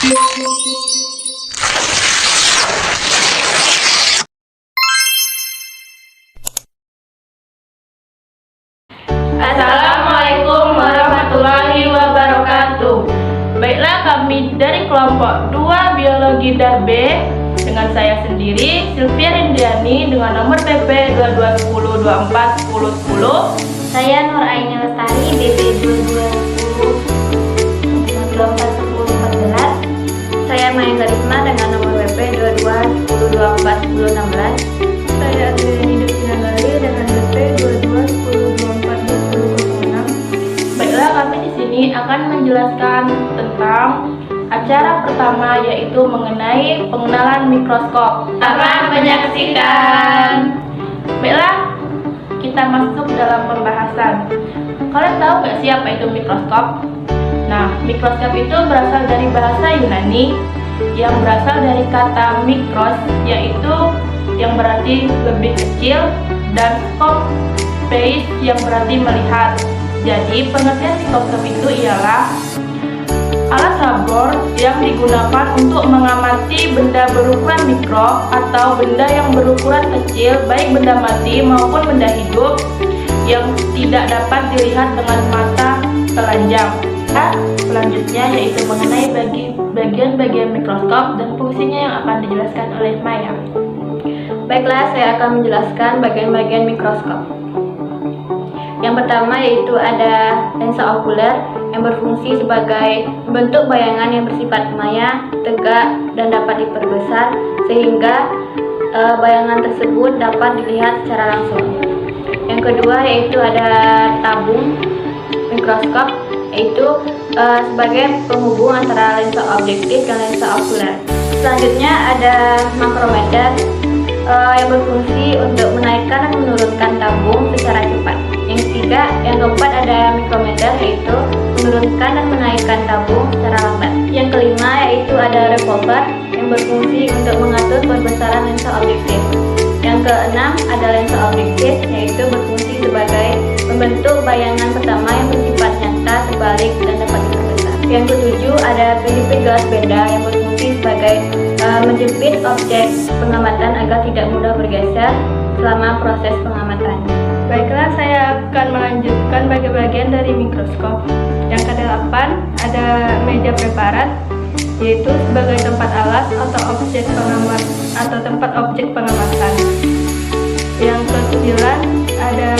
Assalamualaikum warahmatullahi wabarakatuh. Baiklah, kami dari kelompok 2 Biologi DAB dengan saya sendiri Sylvia Rindiani dengan nomor PP 2210241010. Saya Nur Aini Lestari BP 2210241014. Saya Maya Garisma dengan nomor WP 2210241016. Saya Adriani Devina Gali dengan BP 2210241006. Baiklah, kami di sini akan menjelaskan tentang acara pertama, yaitu mengenai pengenalan mikroskop. Selamat menyaksikan. Baiklah, kita masuk dalam pembahasan. Kalian tahu nggak sih apa itu mikroskop? Nah, mikroskop itu berasal dari bahasa Yunani yang berasal dari kata mikros, yaitu yang berarti lebih kecil, dan skop, space, yang berarti melihat. Jadi, pengertian mikroskop itu ialah alat labor yang digunakan untuk mengamati benda berukuran mikro atau benda yang berukuran kecil, baik benda mati maupun benda hidup yang tidak dapat dilihat dengan mata telanjang. Selanjutnya yaitu mengenai bagian-bagian mikroskop dan fungsinya yang akan dijelaskan oleh Maya. Baiklah, saya akan menjelaskan bagian-bagian mikroskop. Yang pertama yaitu ada lensa okuler yang berfungsi sebagai membentuk bayangan yang bersifat maya, tegak, dan dapat diperbesar sehingga bayangan tersebut dapat dilihat secara langsung. Yang kedua yaitu ada tabung mikroskop, yaitu sebagai penghubung antara lensa objektif dan lensa okuler. Selanjutnya ada makrometer yang berfungsi untuk menaikkan dan menurunkan tabung secara cepat. Yang ketiga, yang keempat ada mikrometer, yaitu menurunkan dan menaikkan tabung secara lambat. Yang kelima yaitu ada revolver yang berfungsi untuk mengatur perbesaran lensa objektif. Yang keenam ada lensa objektif, yaitu berfungsi sebagai membentuk bayangan pertama yang bersifat nyata, sebalik, dan dapat diperbesar. Yang ketujuh ada penjepit gelas benda yang berfungsi sebagai menjepit objek pengamatan agar tidak mudah bergeser selama proses pengamatan. Baiklah, saya akan melanjutkan bagian-bagian dari mikroskop. Yang ke-8 ada meja preparat, yaitu sebagai tempat alas atau objek pengamat atau tempat objek pengamatan. Yang ke-9 ada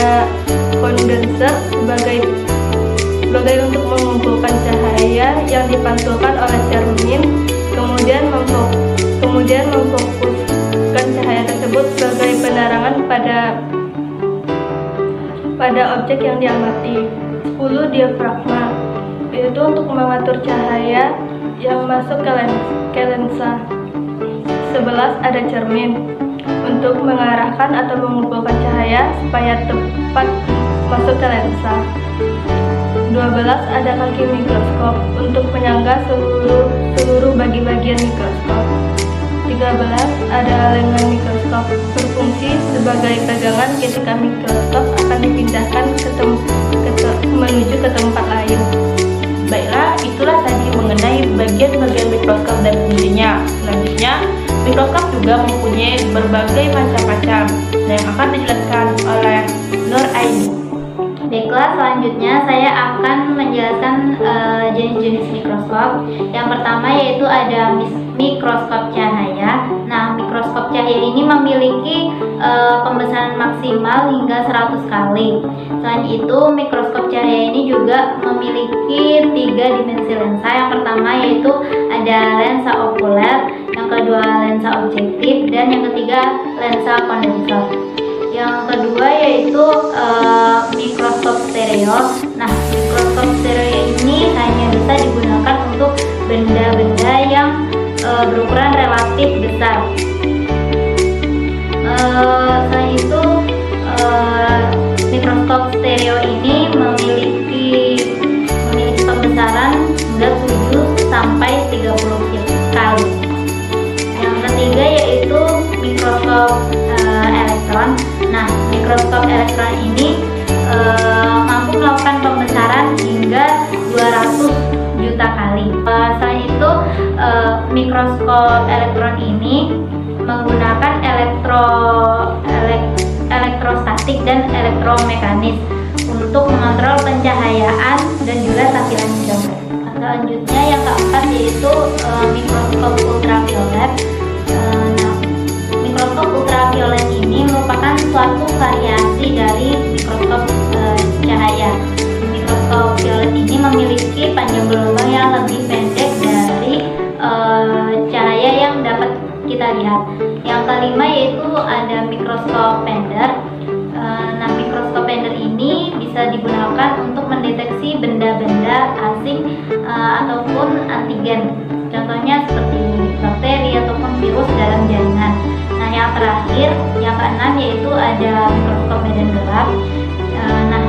kondenser sebagai untuk mengumpulkan cahaya yang dipantulkan oleh cermin, kemudian memfokuskan cahaya tersebut sebagai penerangan pada objek yang diamati. 10 diafragma, yaitu untuk mengatur cahaya yang masuk ke lensa. 11 ada cermin, untuk mengarahkan atau mengumpulkan cahaya supaya tepat masuk ke lensa. 12 ada kaki mikroskop, untuk menyangga seluruh bagi-bagian mikroskop. 13 ada lengan mikroskop, berfungsi sebagai pegangan ketika mikroskop akan dipindahkan menuju ke tempat lain. Baiklah, itulah tadi mengenai bagian-bagian mikroskop dan fungsinya. Selanjutnya, mikroskop juga mempunyai berbagai macam-macam yang akan dijelaskan oleh Nur Aini. Baiklah, selanjutnya saya akan menjelaskan jenis-jenis mikroskop. Yang pertama yaitu ada mikroskop cahaya. Nah, mikroskop cahaya ini memiliki pembesaran maksimal hingga 100 kali. Selain itu, mikroskop cahaya ini juga memiliki 3 dimensi lensa. Yang pertama yaitu ada lensa okuler, yang kedua lensa objektif, dan yang ketiga lensa kondensor. Yang kedua yaitu mikroskop stereo. Nah, mikroskop stereo ini hanya bisa digunakan untuk benda-benda yang berukuran relatif besar. Selain itu, mikroskop stereo ini memiliki pembesaran hingga 7 sampai 30 kali. Yang ketiga yaitu mikroskop elektron. Nah, mikroskop elektron ini mampu melakukan pembesaran hingga 200 juta kali. Selain itu, mikroskop elektron ini menggunakan elektrostatik dan elektromekanis untuk mengontrol pencahayaan dan juga tampilan gambar. Selanjutnya yang keempat yaitu mikroskop ultraviolet. Mikroskop ultraviolet ini merupakan suatu variasi dari mikroskop cahaya. Mikroskop violet ini memiliki panjang gelombang yang lebih pendek dari cahaya yang dapat kita lihat. Yang kelima yaitu ada mikroskop Fender. Mikroskop Fender ini bisa digunakan untuk mendeteksi benda-benda asing ataupun antigen. Contohnya seperti bakteri ataupun virus dalam jaringan. Nah, yang terakhir, yang keenam yaitu ada mikroskop medan gelap.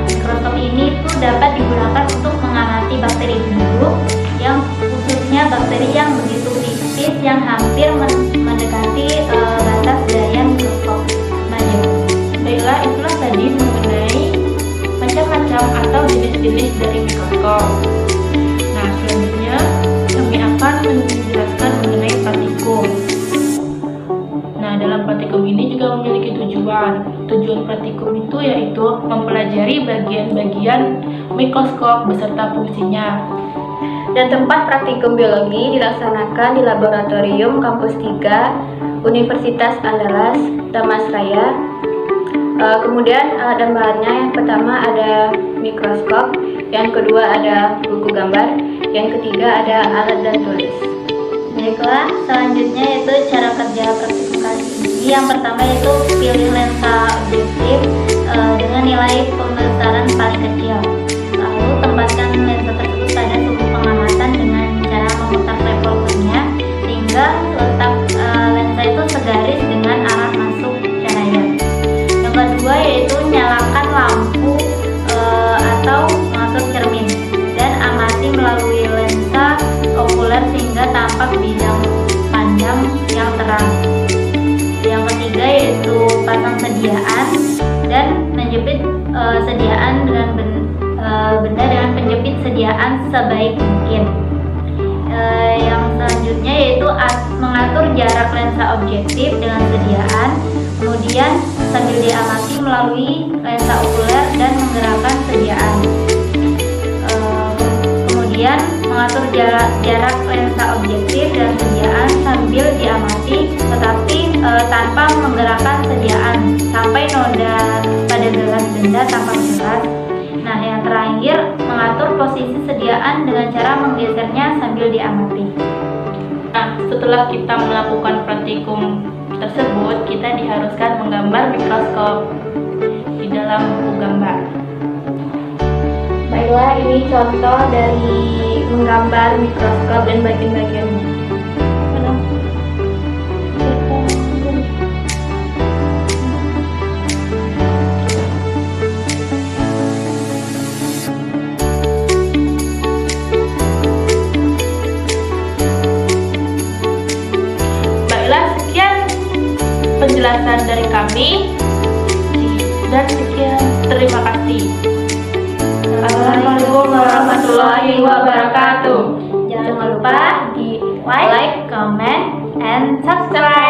Mikroskop ini itu dapat digunakan untuk mengamati bakteri hidup, yang khususnya bakteri yang begitu tipis yang hampir mendekati batas daya mikroskop manual. Baiklah, itulah tadi mengenai macam-macam atau jenis-jenis dari mikroskop. Nah, selanjutnya kami akan menjelaskan mengenai praktikum. Nah, dalam praktikum ini juga memiliki tujuan. Tujuan praktikum itu yaitu mempelajari bagian-bagian mikroskop beserta fungsinya. Dan tempat praktikum biologi dilaksanakan di Laboratorium Kampus 3 Universitas Andalas, Damasraya. Kemudian alat dan bahannya, yang pertama ada mikroskop, yang kedua ada buku gambar, yang ketiga ada alat dan tulis. Baiklah, selanjutnya yaitu cara kerja praktikum kali ini. Yang pertama yaitu pilih lensa objektif dengan nilai pembesaran paling kecil. Lalu tempatkan lensa tersebut pada sumbu pengamatan dengan cara memutar revolvernya sehingga letak lensa itu segaris dengan arah masuk cahaya. Yang kedua yaitu nyalakan lampu atau mengatur cermin dan amati melalui lensa okuler sehingga tampak bidang panjang yang terang. Yang ketiga yaitu pasang sediaan dan menjepit sediaan dengan benda dengan penjepit sediaan sebaik mungkin. Yang selanjutnya yaitu mengatur jarak lensa objektif dengan sediaan, kemudian sambil diamati melalui lensa okuler dan menggerakkan sediaan. Kemudian mengatur jarak lensa objektif dan sediaan sambil diamati tetapi tanpa menggerakkan sediaan sampai noda pada gelas benda tampak jelas. Nah, yang terakhir mengatur posisi sediaan dengan cara menggesernya sambil diamati. Nah, setelah kita melakukan praktikum tersebut, kita diharuskan menggambar mikroskop di dalam buku gambar. Baiklah, ini contoh dari menggambar mikroskop dan bagian-bagiannya. Baiklah, sekian penjelasan dari kami dan sekian, terima kasih. Assalamualaikum warahmatullahi wabarakatuh. Jangan lupa di like, comment, and subscribe.